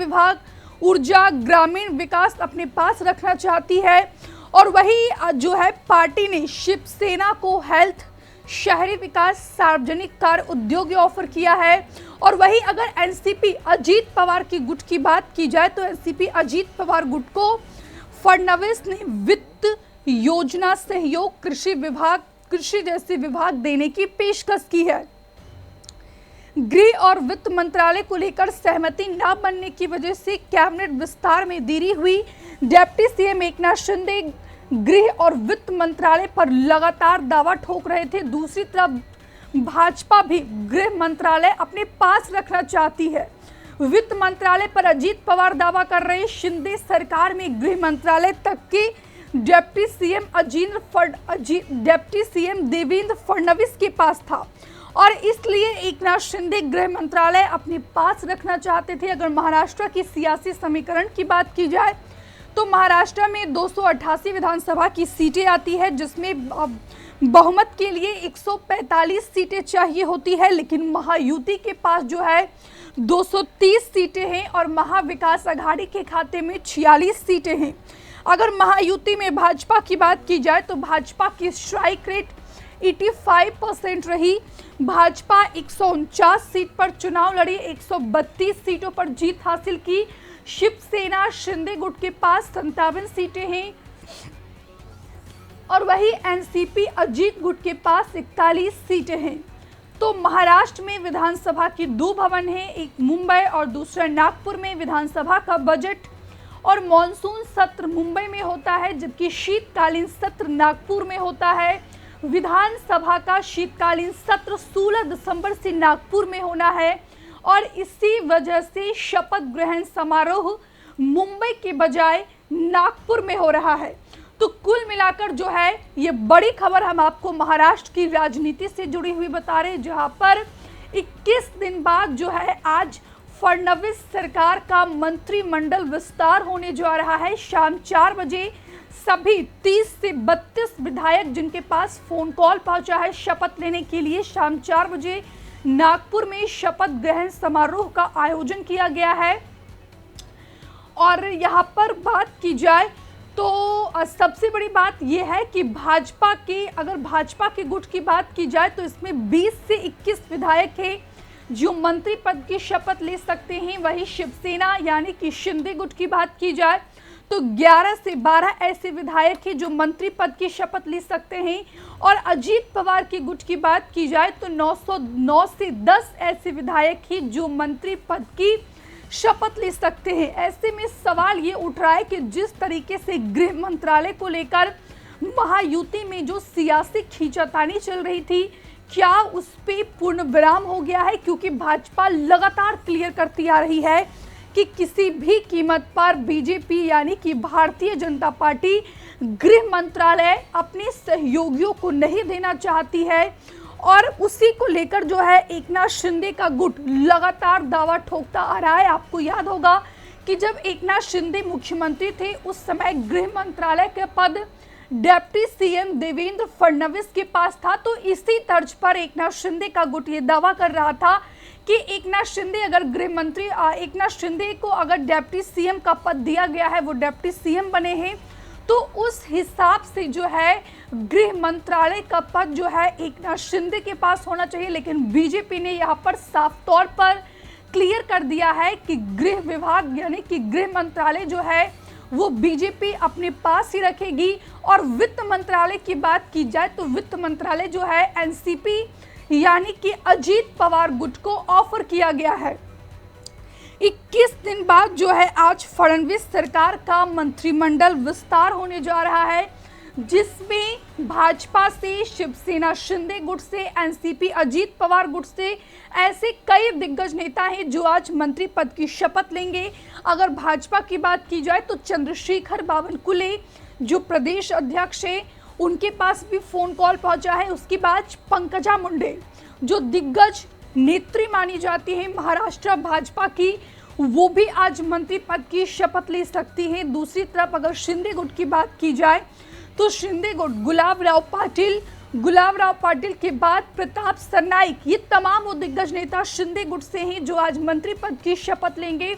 विभाग, ऊर्जा, ग्रामीण विकास अपने पास रखना चाहती है। और वही जो है पार्टी ने शिवसेना को हेल्थ, शहरी विकास, सार्वजनिक कार्य, उद्योग ऑफर किया है। और वही अगर एनसीपी अजीत पवार की गुट की बात की जाए तो एनसीपी अजीत पवार गुट को फडणवीस ने वित्त, योजना, सहयोग, कृषि जैसे विभाग देने की पेशकश की है। गृह और वित्त मंत्रालय को लेकर सहमति न बनने की वजह से कैबिनेट विस्तार में देरी हुई। डिप्टी सीएम एकनाथ शिंदे गृह और वित्त मंत्रालय पर लगातार दावा ठोक रहे थे। दूसरी तरफ भाजपा भी गृह मंत्रालय अपने पास रखना चाहती है। वित्त मंत्रालय पर अजीत पवार दावा कर रहे, शिंदे सरकार में गृह मंत्रालय तक के डिप्टी सीएम देवेंद्र फडणवीस के पास था और इसलिए एकनाथ शिंदे गृह मंत्रालय अपने पास रखना चाहते थे। अगर महाराष्ट्र की सियासी समीकरण की बात की जाए तो महाराष्ट्र में 288 विधानसभा की सीटें आती है, जिसमें बहुमत के लिए 145 सीटें चाहिए होती है, लेकिन महायुति के पास जो है 230 सीटें हैं और महाविकास आघाड़ी के खाते में 46 सीटें हैं। अगर महायुति में भाजपा की बात की जाए तो भाजपा की स्ट्राइक रेट 85% रही। भाजपा 149 सीट पर चुनाव लड़ी, 132 सीटों पर जीत हासिल की। शिवसेना शिंदे गुट के पास 57 सीटें हैं और वही एनसीपी अजीत गुट के पास 41 सीटें हैं। तो महाराष्ट्र में विधानसभा की 2 भवन हैं, एक मुंबई और दूसरा नागपुर में विधानसभा का बजट और मॉनसून सत्र मुंबई में होता है, जबकि शीतकालीन सत्र नागपुर में होता है। विधानसभा का शीतकालीन सत्र 16 दिसंबर से नागपुर में होना है और इसी वजह से शपथ ग्रहण समारोह मुंबई के बजाय नागपुर में हो रहा है। तो कुल मिलाकर जो है ये बड़ी खबर हम आपको महाराष्ट्र की राजनीति से जुड़ी हुई बता रहे हैं, जहां पर 21 दिन बाद जो है आज फडणवीस सरकार का मंत्रिमंडल विस्तार होने जा रहा है। शाम 4 बजे सभी 30 से 32 विधायक जिनके पास फोन कॉल पहुंचा है शपथ लेने के लिए, शाम 4 बजे नागपुर में शपथ ग्रहण समारोह का आयोजन किया गया है। और यहाँ पर बात की जाए तो सबसे बड़ी बात यह है कि अगर भाजपा के गुट की बात की जाए तो इसमें 20 से 21 विधायक हैं जो मंत्री पद की शपथ ले सकते हैं। वही शिवसेना यानी कि शिंदे गुट की बात की जाए तो 11 से 12 ऐसे विधायक हैं जो मंत्री पद की शपथ ले सकते हैं और अजीत पवार के गुट की बात की जाए तो 909 से 10 ऐसे विधायक हैं जो मंत्री पद की शपथ ले सकते हैं। ऐसे में सवाल ये उठ रहा है कि जिस तरीके से गृह मंत्रालय को लेकर महायुति में जो सियासी खींचातानी चल रही थी, क्या उस पे पूर्ण विराम हो गया है? क्योंकि भाजपा लगातार क्लियर करती आ रही है कि किसी भी कीमत पर बीजेपी यानी कि भारतीय जनता पार्टी गृह मंत्रालय अपने सहयोगियों को नहीं देना चाहती है और उसी को लेकर जो है एकनाथ शिंदे का गुट लगातार दावा ठोकता आ रहा है। आपको याद होगा कि जब एकनाथ शिंदे मुख्यमंत्री थे उस समय गृह मंत्रालय के पद डिप्टी सीएम देवेंद्र फडणवीस के पास था। तो इसी तर्ज पर एकनाथ शिंदे का गुट ये दावा कर रहा था कि एकनाथ शिंदे को अगर डिप्टी सीएम का पद दिया गया है, वो डिप्टी सीएम बने हैं, तो उस हिसाब से जो है गृह मंत्रालय का पद जो है एकनाथ शिंदे के पास होना चाहिए। लेकिन बीजेपी ने यहाँ पर साफ तौर पर क्लियर कर दिया है कि गृह विभाग यानी कि गृह मंत्रालय जो है वो बीजेपी अपने पास ही रखेगी। और वित्त मंत्रालय की बात की जाए तो वित्त मंत्रालय जो है एनसीपी यानी कि अजीत पवार गुट को ऑफर किया गया है। 21 दिन बाद जो है आज फडणवीस सरकार का मंत्रिमंडल विस्तार होने जा रहा है, जिसमें भाजपा से, शिवसेना शिंदे गुट से, एनसीपी अजीत पवार गुट से ऐसे कई दिग्गज नेता हैं जो आज मंत्री पद की शपथ लेंगे। अगर भाजपा की बात की जाए तो चंद्रशेखर बावनकुले जो प्रदेश अध्यक्ष है उनके पास भी फोन कॉल पहुंचा है। उसके बाद पंकजा मुंडे जो दिग्गज नेत्री मानी जाती है महाराष्ट्र भाजपा की, वो भी आज मंत्री पद की शपथ ले सकती हैं। दूसरी तरफ अगर शिंदे गुट की बात की जाए तो शिंदे गुट गुलाबराव पाटिल के बाद प्रताप सरनाईक, ये तमाम वो दिग्गज नेता शिंदे गुट से हैं जो आज मंत्री पद की शपथ लेंगे।